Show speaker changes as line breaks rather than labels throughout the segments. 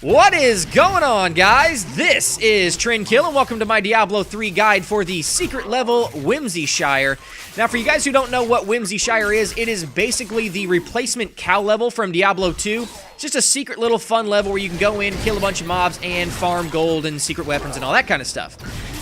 What is going on, guys? This is Trendkill, and welcome to my Diablo 3 guide for the secret level Whimsyshire. Now, for you guys who don't know what Whimsyshire is, it is basically the replacement cow level from Diablo 2. It's just a secret little fun level where you can go in, kill a bunch of mobs, and farm gold and secret weapons and all that kind of stuff.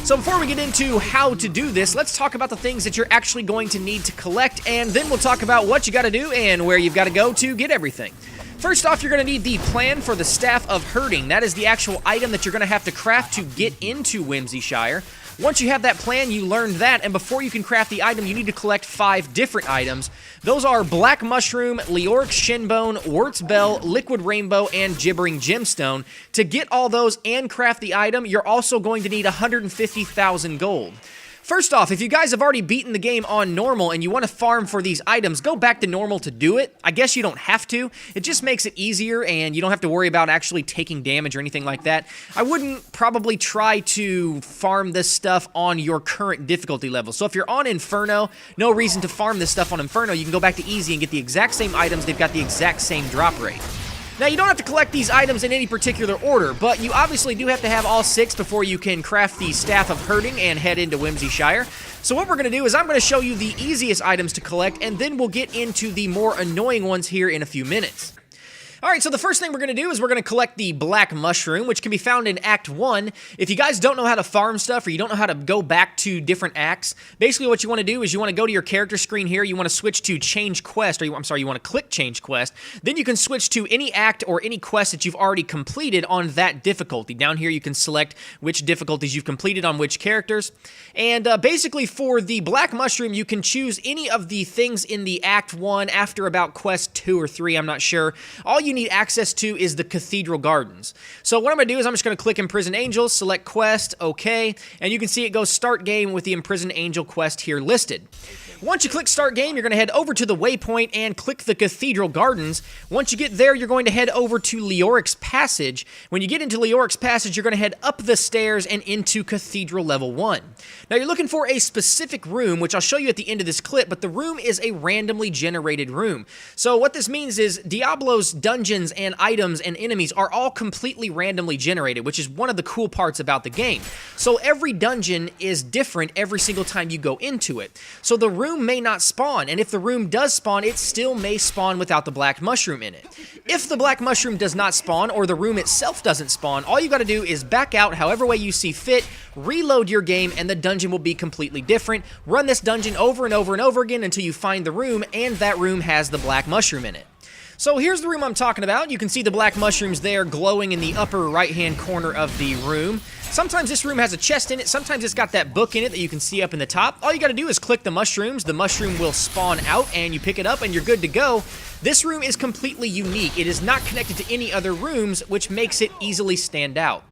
So before we get into how to do this, let's talk about the things that you're actually going to need to collect, and then we'll talk about what you got to do and where you've got to go to get everything. First off, you're going to need the plan for the Staff of Herding. That is the actual item that you're going to have to craft to get into Whimsyshire. Once you have that plan, you learned that, and before you can craft the item, you need to collect 5 different items. Those are Black Mushroom, Leoric Shinbone, Wirt's Bell, Liquid Rainbow, and Gibbering Gemstone. To get all those and craft the item, you're also going to need 150,000 gold. First off, if you guys have already beaten the game on normal and you want to farm for these items, go back to normal to do it. I guess you don't have to. It just makes it easier and you don't have to worry about actually taking damage or anything like that. I wouldn't probably try to farm this stuff on your current difficulty level. So if you're on Inferno, no reason to farm this stuff on Inferno. You can go back to easy and get the exact same items. They've got the exact same drop rate. Now, you don't have to collect these items in any particular order, but you obviously do have to have all 6 before you can craft the Staff of Herding and head into Whimsyshire. So what we're going to do is I'm going to show you the easiest items to collect, and then we'll get into the more annoying ones here in a few minutes. Alright, so the first thing we're going to do is we're going to collect the Black Mushroom, which can be found in Act 1. If you guys don't know how to farm stuff, or you don't know how to go back to different acts, basically what you want to do is you want to go to your character screen here, you want to switch to Change Quest, or you want to click Change Quest, then you can switch to any act or any quest that you've already completed on that difficulty. Down here you can select which difficulties you've completed on which characters, and basically for the Black Mushroom, you can choose any of the things in the Act 1 after about Quest 2 or 3, I'm not sure. All you need access to is the Cathedral Gardens. So what I'm going to do is I'm just going to click Imprisoned Angels, select Quest, OK, and you can see it goes Start Game with the Imprisoned Angel quest here listed. Once you click Start Game, you're going to head over to the waypoint and click the Cathedral Gardens. Once you get there, you're going to head over to Leoric's Passage. When you get into Leoric's Passage, you're going to head up the stairs and into Cathedral Level 1. Now, you're looking for a specific room, which I'll show you at the end of this clip, but the room is a randomly generated room. So what this means is Diablo's dungeons and items and enemies are all completely randomly generated, which is one of the cool parts about the game. So every dungeon is different every single time you go into it. So the room may not spawn, and if the room does spawn, it still may spawn without the Black Mushroom in it. If the Black Mushroom does not spawn, or the room itself doesn't spawn, all you got to do is back out however way you see fit, reload your game, and the dungeon will be completely different. Run this dungeon over and over and over again until you find the room, and that room has the Black Mushroom in it. So here's the room I'm talking about. You can see the Black Mushrooms there glowing in the upper right-hand corner of the room. Sometimes this room has a chest in it. Sometimes it's got that book in it that you can see up in the top. All you got to do is click the mushrooms. The mushroom will spawn out, and you pick it up, and you're good to go. This room is completely unique. It is not connected to any other rooms, which makes it easily stand out.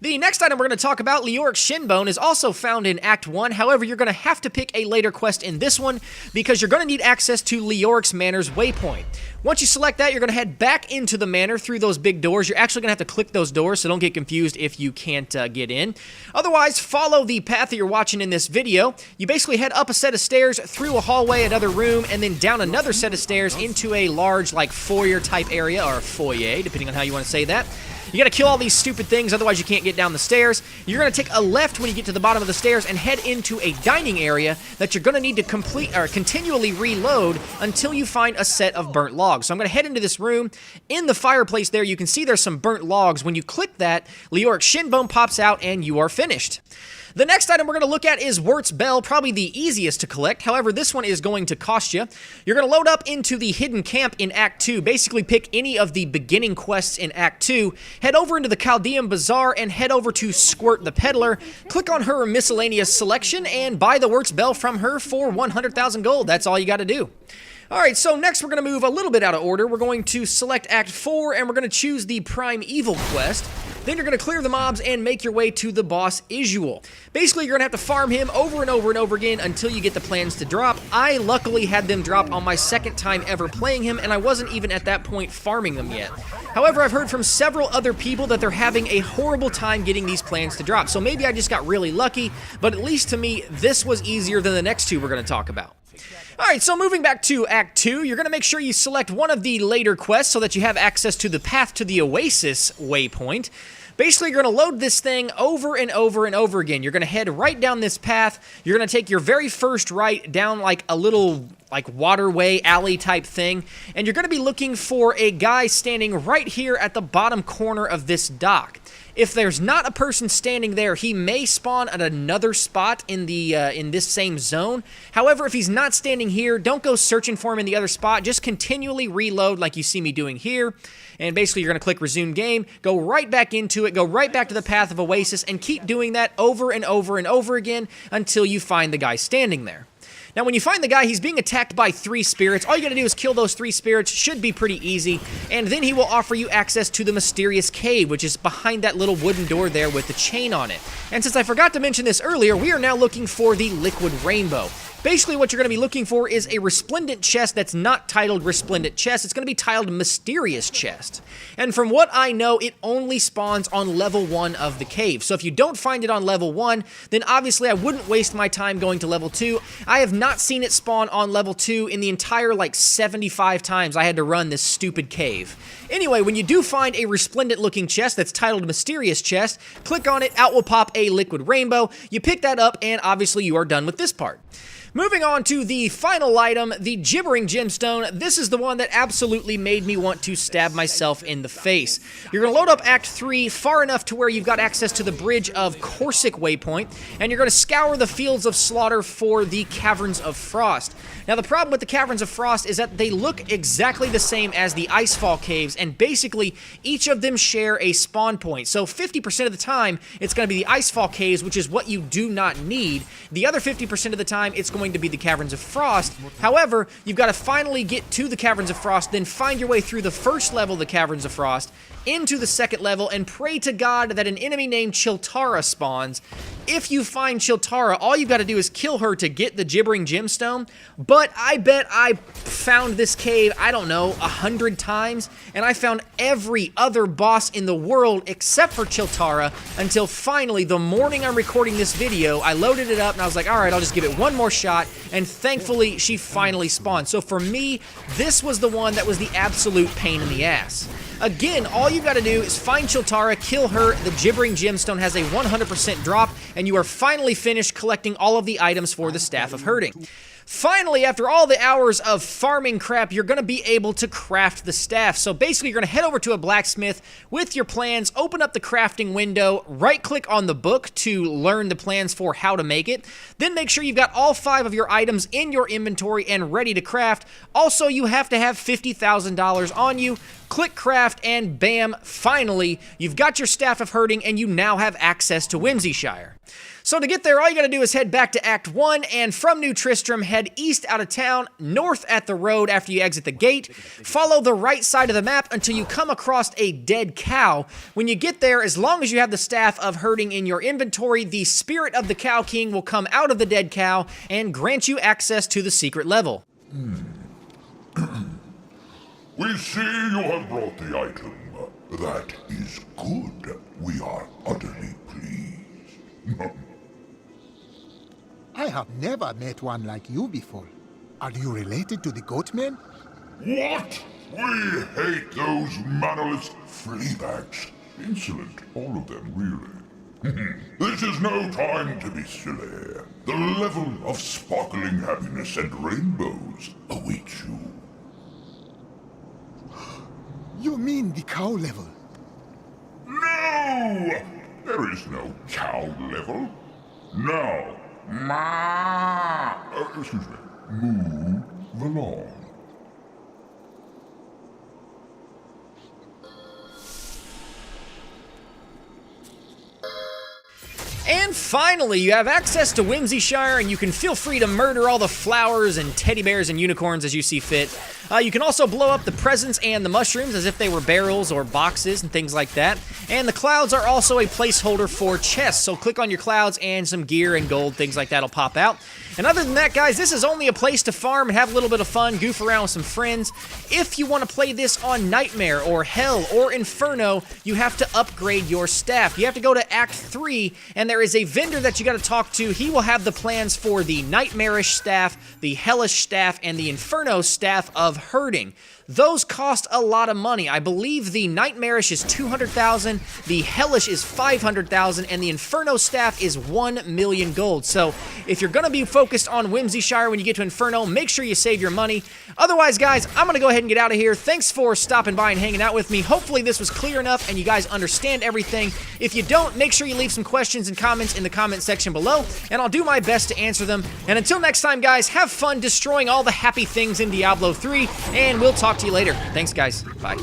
The next item we're going to talk about, Leoric Shinbone, is also found in Act 1. However, you're going to have to pick a later quest in this one because you're going to need access to Leoric's Manor's waypoint. Once you select that, you're going to head back into the manor through those big doors. You're actually going to have to click those doors, so don't get confused if you can't get in. Otherwise, follow the path that you're watching in this video. You basically head up a set of stairs, through a hallway, another room, and then down another set of stairs into a large, like, foyer-type area, or foyer, depending on how you want to say that. You gotta kill all these stupid things, otherwise you can't get down the stairs. You're gonna take a left when you get to the bottom of the stairs and head into a dining area that you're gonna need to continually reload until you find a set of burnt logs. So I'm gonna head into this room. In the fireplace there, you can see there's some burnt logs. When you click that, Leoric Shinbone pops out and you are finished. The next item we're going to look at is Wirt's Bell, probably the easiest to collect. However, this one is going to cost you. You're going to load up into the hidden camp in Act 2. Basically, pick any of the beginning quests in Act 2. Head over into the Chaldean Bazaar and head over to Squirt the Peddler. Click on her miscellaneous selection and buy the Wirt's Bell from her for 100,000 gold. That's all you got to do. Alright, so next we're going to move a little bit out of order. We're going to select Act 4 and we're going to choose the Prime Evil quest. Then you're going to clear the mobs and make your way to the boss Isual. Basically, you're going to have to farm him over and over and over again until you get the plans to drop. I luckily had them drop on my second time ever playing him, and I wasn't even at that point farming them yet. However, I've heard from several other people that they're having a horrible time getting these plans to drop. So maybe I just got really lucky, but at least to me, this was easier than the next two we're going to talk about. Alright, so moving back to Act 2, you're going to make sure you select one of the later quests so that you have access to the path to the Oasis waypoint. Basically, you're going to load this thing over and over and over again. You're going to head right down this path. You're going to take your very first right down like a little waterway alley type thing, and you're going to be looking for a guy standing right here at the bottom corner of this dock. If there's not a person standing there, he may spawn at another spot in the in this same zone. However, if he's not standing here, don't go searching for him in the other spot. Just continually reload like you see me doing here. And basically, you're going to click Resume Game, go right back into it, go right back to the Path of Oasis, and keep doing that over and over and over again until you find the guy standing there. Now, when you find the guy, he's being attacked by 3 spirits. All you gotta do is kill those 3 spirits. Should be pretty easy. And then he will offer you access to the mysterious cave, which is behind that little wooden door there with the chain on it. And since I forgot to mention this earlier, we are now looking for the liquid rainbow. Basically, what you're going to be looking for is a resplendent chest that's not titled resplendent chest. It's going to be titled mysterious chest. And from what I know, it only spawns on level 1 of the cave. So if you don't find it on level 1, then obviously I wouldn't waste my time going to level 2. I have not seen it spawn on level 2 in the entire 75 times I had to run this stupid cave. Anyway, when you do find a resplendent looking chest that's titled mysterious chest, click on it, out will pop a liquid rainbow. You pick that up, and obviously you are done with this part. Moving on to the final item, the gibbering gemstone. This is the one that absolutely made me want to stab myself in the face. You're going to load up Act 3 far enough to where you've got access to the Bridge of Corsic waypoint, and you're going to scour the fields of slaughter for the Caverns of Frost. Now, the problem with the Caverns of Frost is that they look exactly the same as the Icefall Caves, and basically, each of them share a spawn point. So 50% of the time, it's going to be the Icefall Caves, which is what you do not need. The other 50% of the time, it's going to be the Caverns of Frost. However, you've got to finally get to the Caverns of Frost, then find your way through the first level of the Caverns of Frost, into the second level, and pray to God that an enemy named Chiltara spawns. If you find Chiltara, all you've got to do is kill her to get the gibbering gemstone, but I bet I found this cave, I don't know, 100 times, and I found every other boss in the world except for Chiltara, until finally, the morning I'm recording this video, I loaded it up, and I was like, alright, I'll just give it one more shot, and thankfully, she finally spawned. So for me, this was the one that was the absolute pain in the ass. Again, all you gotta do is find Chiltara, kill her, the gibbering gemstone has a 100% drop, and you are finally finished collecting all of the items for the Staff of Herding. Finally, after all the hours of farming crap, you're going to be able to craft the staff. So basically, you're going to head over to a blacksmith with your plans, open up the crafting window, right-click on the book to learn the plans for how to make it. Then make sure you've got all 5 of your items in your inventory and ready to craft. Also, you have to have $50,000 on you. Click craft, and bam, finally, you've got your Staff of Herding, and you now have access to Whimsyshire. So to get there, all you gotta do is head back to Act 1, and from New Tristram, head east out of town, north at the road after you exit the gate, follow the right side of the map until you come across a dead cow. When you get there, as long as you have the Staff of Herding in your inventory, the spirit of the Cow King will come out of the dead cow and grant you access to the secret level.
We see you have brought the item. That is good. We are utterly pleased.
I have never met one like you before. Are you related to the Goatmen?
What? We hate those mannerless fleabags. Insolent, all of them, really. This is no time to be silly. The level of sparkling happiness and rainbows awaits you.
You mean the cow level?
No! There is no cow level. Now, move along.
And finally, you have access to Whimsyshire, and you can feel free to murder all the flowers and teddy bears and unicorns as you see fit. You can also blow up the presents and the mushrooms as if they were barrels or boxes and things like that. And the clouds are also a placeholder for chests, so click on your clouds and some gear and gold, things like that will pop out. And other than that, guys, this is only a place to farm and have a little bit of fun, goof around with some friends. If you want to play this on Nightmare or Hell or Inferno, you have to upgrade your staff. You have to go to Act 3, and there is a vendor that you got to talk to. He will have the plans for the Nightmarish staff, the Hellish staff, and the Inferno staff of herding. Those cost a lot of money. I believe the Nightmarish is 200,000, the Hellish is 500,000, and the Inferno staff is 1 million gold. So if you're going to be focused on Whimsyshire when you get to Inferno, make sure you save your money. Otherwise, guys, I'm going to go ahead and get out of here. Thanks for stopping by and hanging out with me. Hopefully this was clear enough and you guys understand everything. If you don't, make sure you leave some questions and comments in the comment section below, and I'll do my best to answer them. And until next time, guys, have fun destroying all the happy things in Diablo 3, and we'll talk to you later. Thanks, guys. Bye.